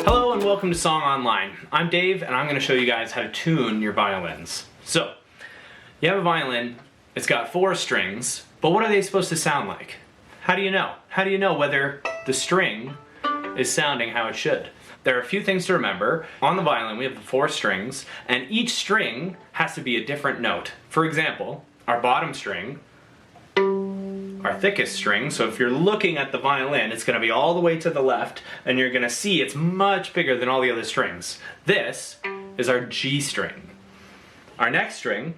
Hello and welcome to Song Online. I'm Dave and I'm going to show you guys how to tune your violins. So, you have a violin, it's got 4 strings, but what are they supposed to sound like? How do you know? How do you know whether the string is sounding how it should? There are a few things to remember. On the violin we have the 4 strings, and each string has to be a different note. For example, our bottom string, our thickest string, so if you're looking at the violin, it's going to be all the way to the left, and you're going to see it's much bigger than all the other strings. This is our G string. Our next string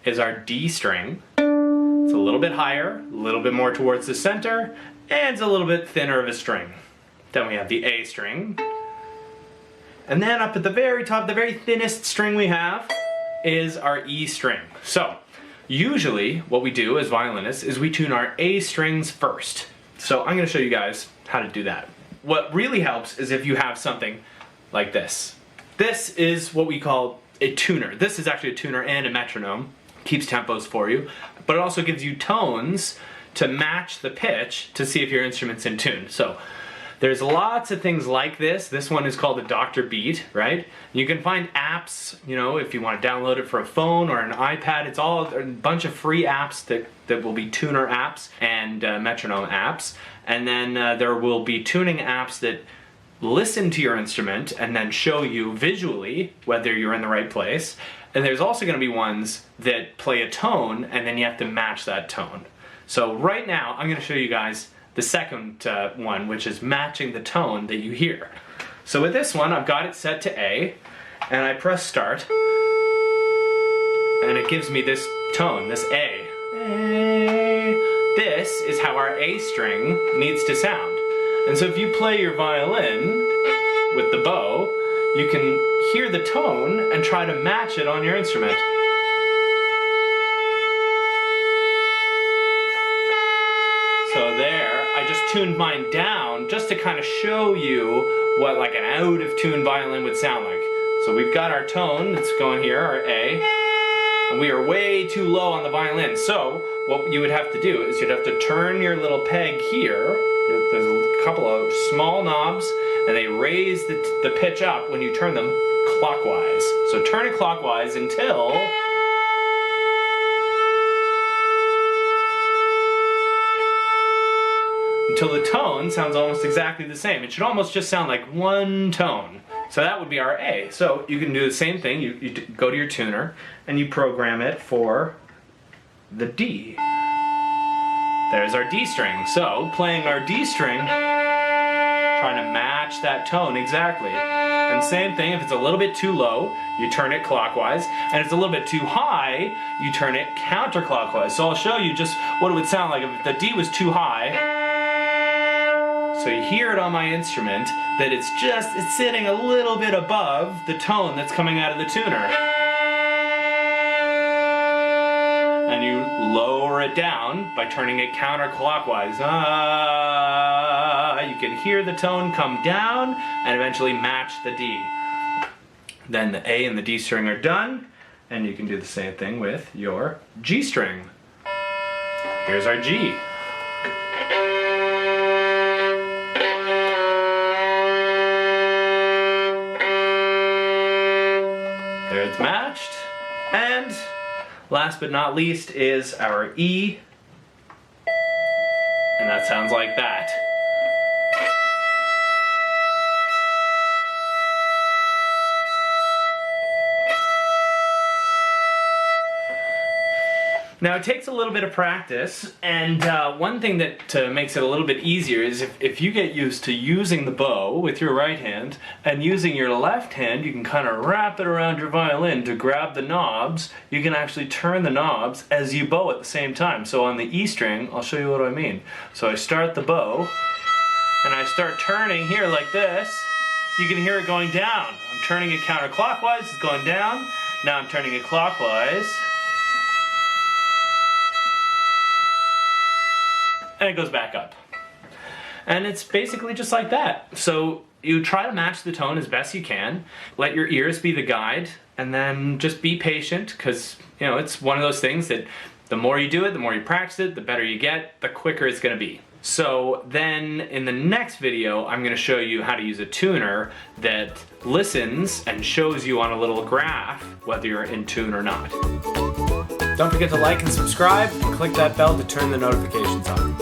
is our D string. It's a little bit higher, a little bit more towards the center, and it's a little bit thinner of a string. Then we have the A string. And then up at the very top, the very thinnest string we have is our E string. So, usually what we do as violinists is we tune our A strings first. So I'm going to show you guys how to do that. What really helps is if you have something like this. This is what we call a tuner. This is actually a tuner and a metronome. Keeps tempos for you, but it also gives you tones to match the pitch to see if your instrument's in tune. So there's lots of things like this. This one is called a Dr. Beat, right? You can find apps, you know, if you want to download it for a phone or an iPad. It's all a bunch of free apps that will be tuner apps and metronome apps. And then there will be tuning apps that listen to your instrument and then show you visually whether you're in the right place. And there's also going to be ones that play a tone and then you have to match that tone. So right now I'm going to show you guys the second one, which is matching the tone that you hear. So with this one, I've got it set to A, and I press start, and it gives me this tone, this A. This is how our A string needs to sound. And so if you play your violin with the bow, you can hear the tone and try to match it on your instrument. So there, I just tuned mine down just to kind of show you what like an out of tune violin would sound like. So we've got our tone that's going here, our A, and we are way too low on the violin. So what you would have to do is you'd have to turn your little peg here. There's a couple of small knobs and they raise the pitch up when you turn them clockwise. So turn it clockwise until the tone sounds almost exactly the same. It should almost just sound like one tone. So that would be our A. So you can do the same thing. You go to your tuner and you program it for the D. There's our D string. So playing our D string, trying to match that tone exactly. And same thing, if it's a little bit too low, you turn it clockwise. And if it's a little bit too high, you turn it counterclockwise. So I'll show you just what it would sound like if the D was too high. So you hear it on my instrument that it's sitting a little bit above the tone that's coming out of the tuner. And you lower it down by turning it counterclockwise. You can hear the tone come down and eventually match the D. Then the A and the D string are done, and you can do the same thing with your G string. Here's our G. There it's matched. And last but not least is our E. And that sounds like that. Now it takes a little bit of practice, and one thing that makes it a little bit easier is if you get used to using the bow with your right hand and using your left hand, you can kind of wrap it around your violin to grab the knobs. You can actually turn the knobs as you bow at the same time. So on the E string, I'll show you what I mean. So I start the bow and I start turning here like this. You can hear it going down. I'm turning it counterclockwise, it's going down. Now I'm turning it clockwise. And it goes back up. And it's basically just like that. So you try to match the tone as best you can. Let your ears be the guide, and then just be patient, because you know it's one of those things that The more you do it, the more you practice it, the better you get, the quicker it's gonna be. So then in the next video, I'm gonna show you how to use a tuner that listens and shows you on a little graph whether you're in tune or not. Don't forget to like and subscribe and click that bell to turn the notifications on.